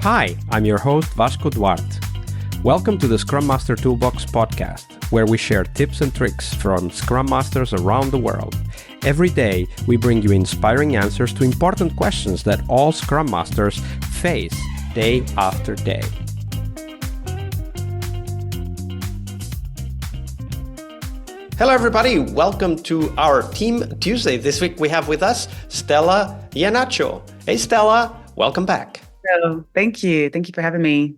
Hi, I'm your host Vasco Duarte. Welcome to the Scrum Master Toolbox podcast, where we share tips and tricks from Scrum Masters around the world. Every day, we bring you inspiring answers to important questions that all Scrum Masters face day after day. Hello everybody, welcome to our Team Tuesday. This week we have with us Stella Ihenacho. Hey Stella, welcome back. So, thank you. Thank you for having me.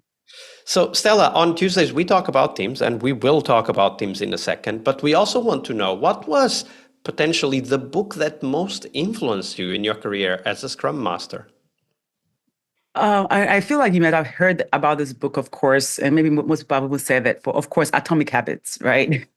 So Stella, on Tuesdays we talk about teams, and we will talk about teams in a second, but we also want to know what was potentially the book that most influenced you in your career as a Scrum Master? I feel like you might have heard about this book, of course, and maybe most people would say that for, of course, Atomic Habits, right?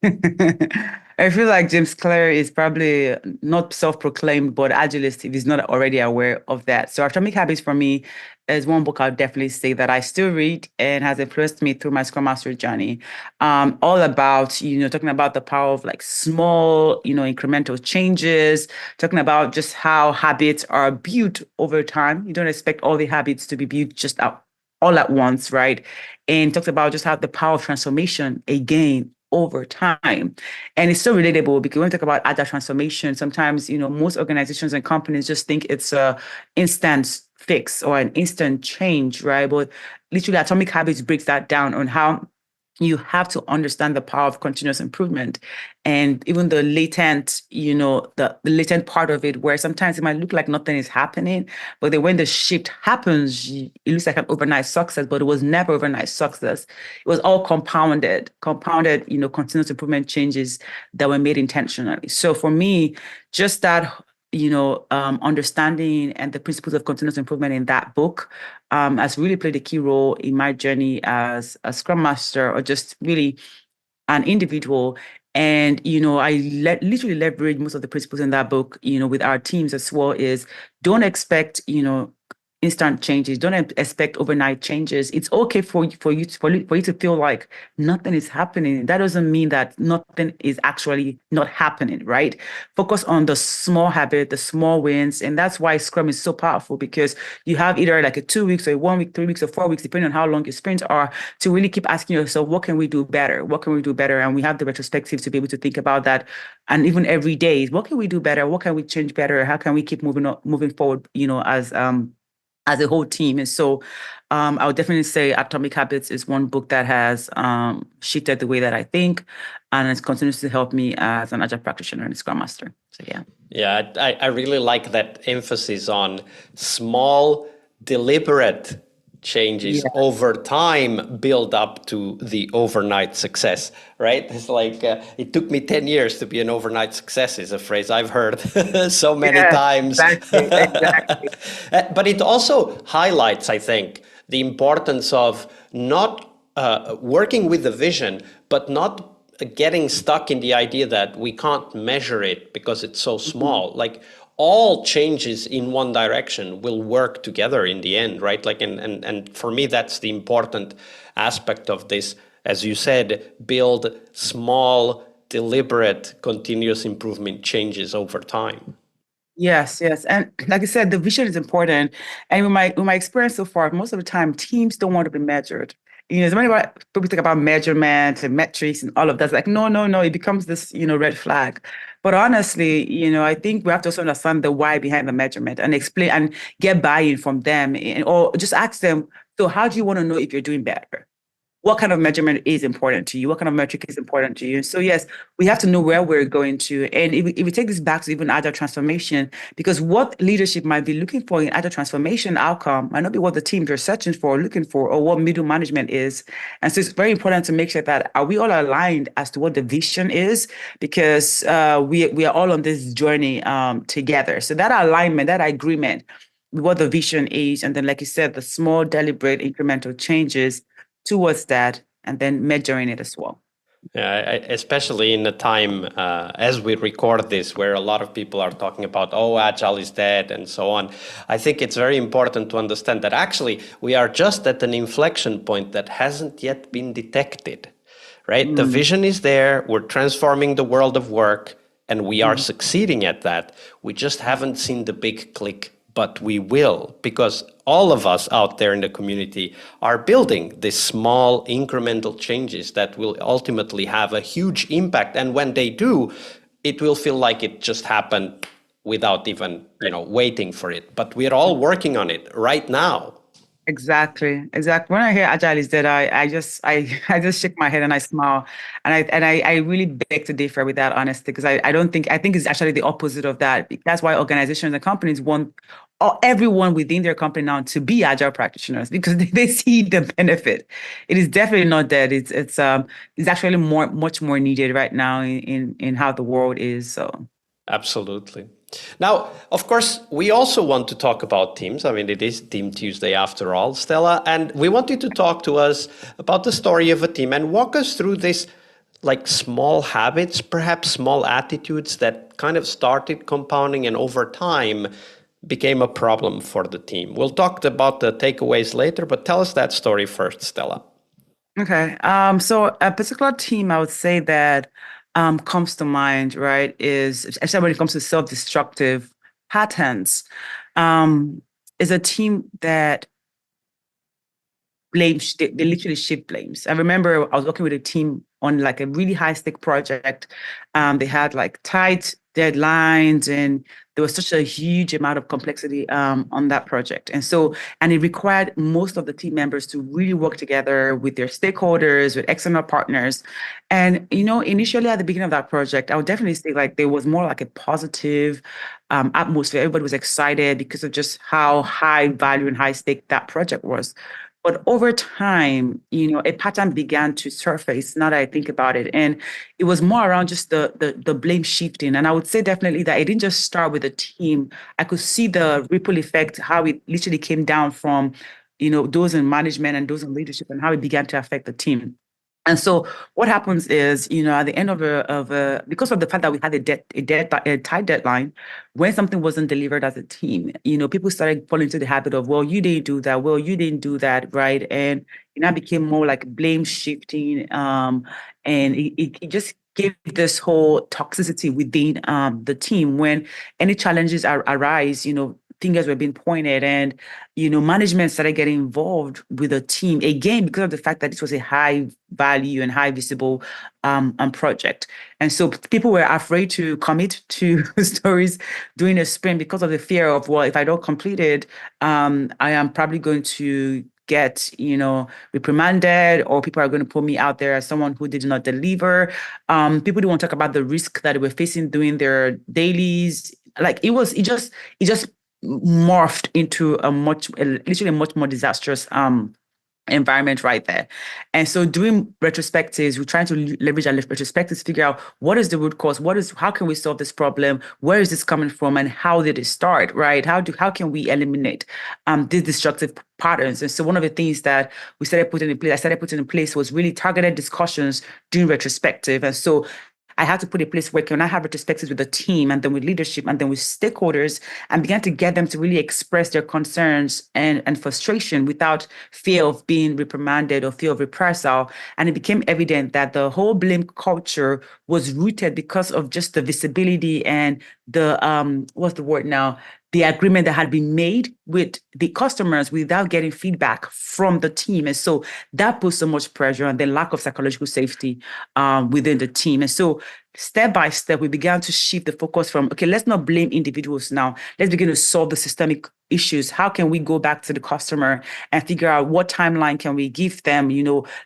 I feel like James Clear is probably not self-proclaimed, but agilist if he's not already aware of that. So Atomic Habits for me is one book I'll definitely say that I still read and has influenced me through my Scrum Master journey. All about, talking about the power of like small, incremental changes, talking about just how habits are built over time. You don't expect all the habits to be built just out all at once, right? And talks about just how the power of transformation again over time. And it's so relatable because when we talk about agile transformation, sometimes, most organizations and companies just think it's a instant fix or an instant change, right? But literally Atomic Habits breaks that down on how you have to understand the power of continuous improvement and even the latent, the latent part of it, where sometimes it might look like nothing is happening, but then when the shift happens, it looks like an overnight success, but it was never overnight success. It was all compounded, continuous improvement changes that were made intentionally. So for me, just that understanding and the principles of continuous improvement in that book has really played a key role in my journey as a Scrum Master or just really an individual. And, I literally leverage most of the principles in that book, with our teams as well is don't expect, instant changes. Don't expect overnight changes. It's okay for you to feel like nothing is happening. That doesn't mean that nothing is actually not happening, right? Focus on the small habit, the small wins, and that's why Scrum is so powerful because you have either like a 2 weeks or 1 week, 3 weeks, or 4 weeks, depending on how long your sprints are, to really keep asking yourself, what can we do better? What can we do better? And we have the retrospective to be able to think about that, and even every day, what can we do better? What can we change better? How can we keep moving forward? As a whole team. And so I would definitely say Atomic Habits is one book that has shifted the way that I think, and it continues to help me as an Agile practitioner and a Scrum Master. So yeah. Yeah, I really like that emphasis on small, deliberate changes over time build up to the overnight success, right? It's like it took me 10 years to be an overnight success is a phrase I've heard so many times. Exactly. But it also highlights, I think, the importance of not working with the vision, but not getting stuck in the idea that we can't measure it because it's so small. Like all changes in one direction will work together in the end, right? Like, and for me, that's the important aspect of this. As you said, build small, deliberate, continuous improvement changes over time. Yes. And like I said, the vision is important. And with my experience so far, most of the time, teams don't want to be measured. So many people think about measurement and metrics and all of that. It's like, no, it becomes this, red flag. But honestly, I think we have to also understand the why behind the measurement and explain and get buy-in from them or just ask them, so how do you want to know if you're doing better? What kind of measurement is important to you? What kind of metric is important to you? So yes, we have to know where we're going to. And if we take this back to even agile transformation, because what leadership might be looking for in agile transformation outcome might not be what the teams are searching for, looking for, or what middle management is. And so it's very important to make sure that are we all aligned as to what the vision is, because we are all on this journey together. So that alignment, that agreement with what the vision is, and then like you said, the small, deliberate, incremental changes towards that, and then measuring it as well. Yeah, especially in a time as we record this, where a lot of people are talking about, oh, Agile is dead and so on. I think it's very important to understand that actually we are just at an inflection point that hasn't yet been detected, right? The vision is there. We're transforming the world of work and we are succeeding at that. We just haven't seen the big click but we will, because all of us out there in the community are building these small incremental changes that will ultimately have a huge impact. And when they do, it will feel like it just happened without even, waiting for it. But we're all working on it right now. Exactly, exactly. When I hear agile is dead, I just shake my head and I smile, and I really beg to differ with that honesty because I don't think I think it's actually the opposite of that. That's why organizations and companies want everyone within their company now to be agile practitioners because they see the benefit. It is definitely not dead. It's actually much more needed right now in how the world is. So. Absolutely. Now, of course, we also want to talk about teams. I mean, it is Team Tuesday after all, Stella, and we want you to talk to us about the story of a team and walk us through this like small habits, perhaps small attitudes that kind of started compounding and over time became a problem for the team. We'll talk about the takeaways later, but tell us that story first, Stella. Okay. So a particular team I would say that comes to mind, right, is especially when it comes to self-destructive patterns, um, is a team that blames, they literally shift blames. I remember I was working with a team on like a really high stake project. They had like tight deadlines and there was such a huge amount of complexity on that project. And it required most of the team members to really work together with their stakeholders, with external partners. And, initially at the beginning of that project, I would definitely say like there was more like a positive atmosphere. Everybody was excited because of just how high value and high stake that project was. But over time, a pattern began to surface now that I think about it. And it was more around just the blame shifting. And I would say definitely that it didn't just start with the team. I could see the ripple effect, how it literally came down from, those in management and those in leadership and how it began to affect the team. And so what happens is, at the end because of the fact that we had a tight deadline, when something wasn't delivered as a team, people started falling into the habit of, well, you didn't do that. Well, you didn't do that, right? And it now became more like blame shifting. And it just gave this whole toxicity within the team when any challenges arise, fingers were being pointed and management started getting involved with the team again because of the fact that this was a high value and high visible project. And so people were afraid to commit to stories during a sprint because of the fear of, well, if I don't complete it, I am probably going to get, reprimanded, or people are going to put me out there as someone who did not deliver. People didn't want to talk about the risk that they were facing doing their dailies. Like it just morphed into literally a much more disastrous environment right there. And so doing retrospectives, we're trying to leverage our retrospectives, figure out what is the root cause, how can we solve this problem, where is this coming from, and how did it start, right? How can we eliminate these destructive patterns? And so one of the things that I started putting in place was really targeted discussions during retrospective. And so I had to put a place where can I have retrospectives with the team and then with leadership and then with stakeholders and began to get them to really express their concerns and frustration without fear of being reprimanded or fear of reprisal. And it became evident that the whole blame culture was rooted because of just the visibility and the what's the word now? The agreement that had been made with the customers without getting feedback from the team. And so that puts so much pressure and the lack of psychological safety within the team. And so step by step, we began to shift the focus from, okay, let's not blame individuals now. Let's begin to solve the systemic issues. How can we go back to the customer and figure out what timeline can we give them?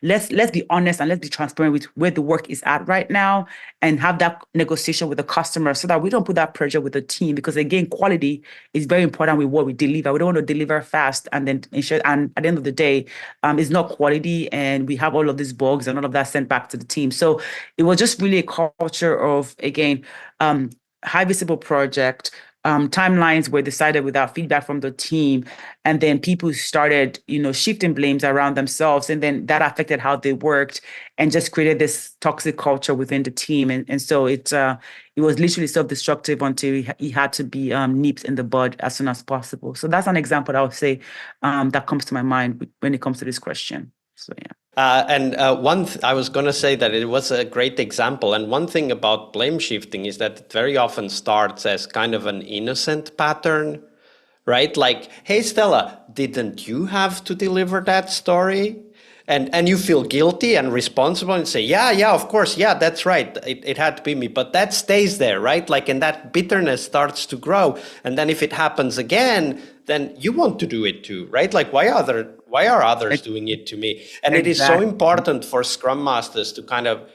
Let's be honest and let's be transparent with where the work is at right now and have that negotiation with the customer so that we don't put that pressure with the team. Because again, quality is very important with what we deliver. We don't want to deliver fast and then ensure, and at the end of the day, it's not quality and we have all of these bugs and all of that sent back to the team. So it was just really a culture of, again, high visible project. Timelines were decided without feedback from the team, and then people started, shifting blames around themselves, and then that affected how they worked, and just created this toxic culture within the team. And so it was literally self-destructive until he had to be nipped in the bud as soon as possible. So that's an example I would say that comes to my mind when it comes to this question. So yeah. I was going to say that it was a great example. And one thing about blame shifting is that it very often starts as kind of an innocent pattern, right? Like, hey, Stella, didn't you have to deliver that story? And you feel guilty and responsible and say, yeah, of course, yeah, that's right. It had to be me. But that stays there, right? Like, and that bitterness starts to grow. And then if it happens again, then you want to do it too, right? Like, why are others doing it to me? And it is so Exactly. important for Scrum Masters to kind of,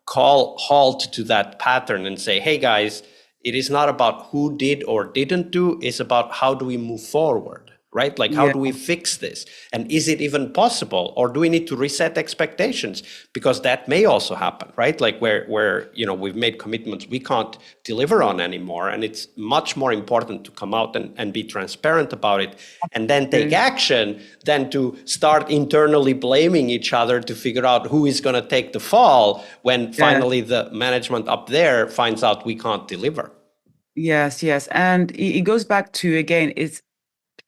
call halt to that pattern and say, hey guys, it is not about who did or didn't do, it's about how do we move forward, right? Like, how Yeah. do we fix this? And is it even possible? Or do we need to reset expectations? Because that may also happen, right? Like where we've made commitments we can't deliver on anymore. And it's much more important to come out and be transparent about it and then take action than to start internally blaming each other to figure out who is going to take the fall when finally the management up there finds out we can't deliver. Yes. And it goes back to, again, it's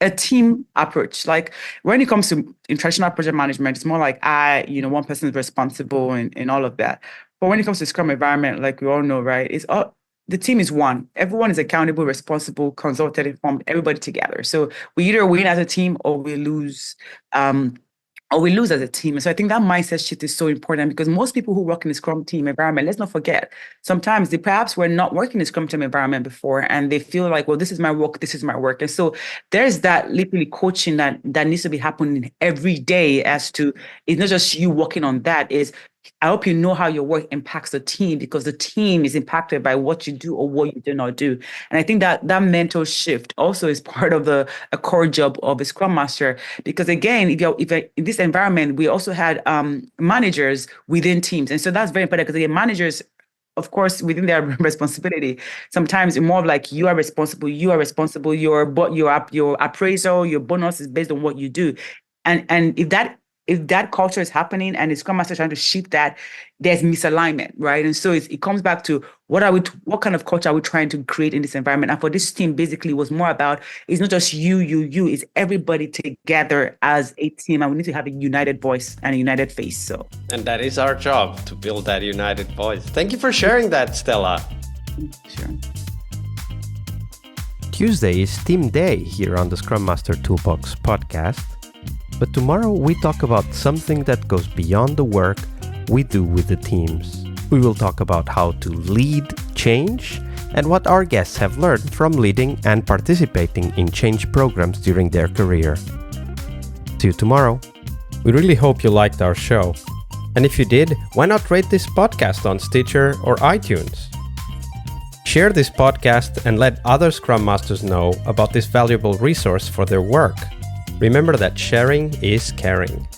a team approach. Like when it comes to traditional project management, it's more like one person is responsible and all of that. But when it comes to Scrum environment, like we all know, right, it's all the team is one. Everyone is accountable, responsible, consulted, informed, everybody together. So we either win as a team or we lose. Or we lose as a team. And so I think that mindset shift is so important because most people who work in the Scrum team environment, let's not forget, sometimes they perhaps were not working in the Scrum team environment before and they feel like, well, this is my work, this is my work. And so there's that literally coaching that needs to be happening every day as to, it's not just you working on that, is I hope you know how your work impacts the team because the team is impacted by what you do or what you do not do. And I think that mental shift also is part of a core job of a Scrum Master. Because again, if in this environment, we also had managers within teams. And so that's very important because the managers, of course, within their responsibility, sometimes more of like you are responsible, your appraisal, your bonus is based on what you do. And if that culture is happening and the Scrum Master trying to shift that, there's misalignment, right? And so it comes back to what kind of culture are we trying to create in this environment? And for this team, basically, was more about it's not just you, it's everybody together as a team, and we need to have a united voice and a united face. So, and that is our job to build that united voice. Thank you for sharing that, Stella. Sure. Tuesday is Team Day here on the Scrum Master Toolbox podcast. But tomorrow we talk about something that goes beyond the work we do with the teams. We will talk about how to lead change and what our guests have learned from leading and participating in change programs during their career. See you tomorrow. We really hope you liked our show. And if you did, why not rate this podcast on Stitcher or iTunes? Share this podcast and let other Scrum Masters know about this valuable resource for their work. Remember that sharing is caring.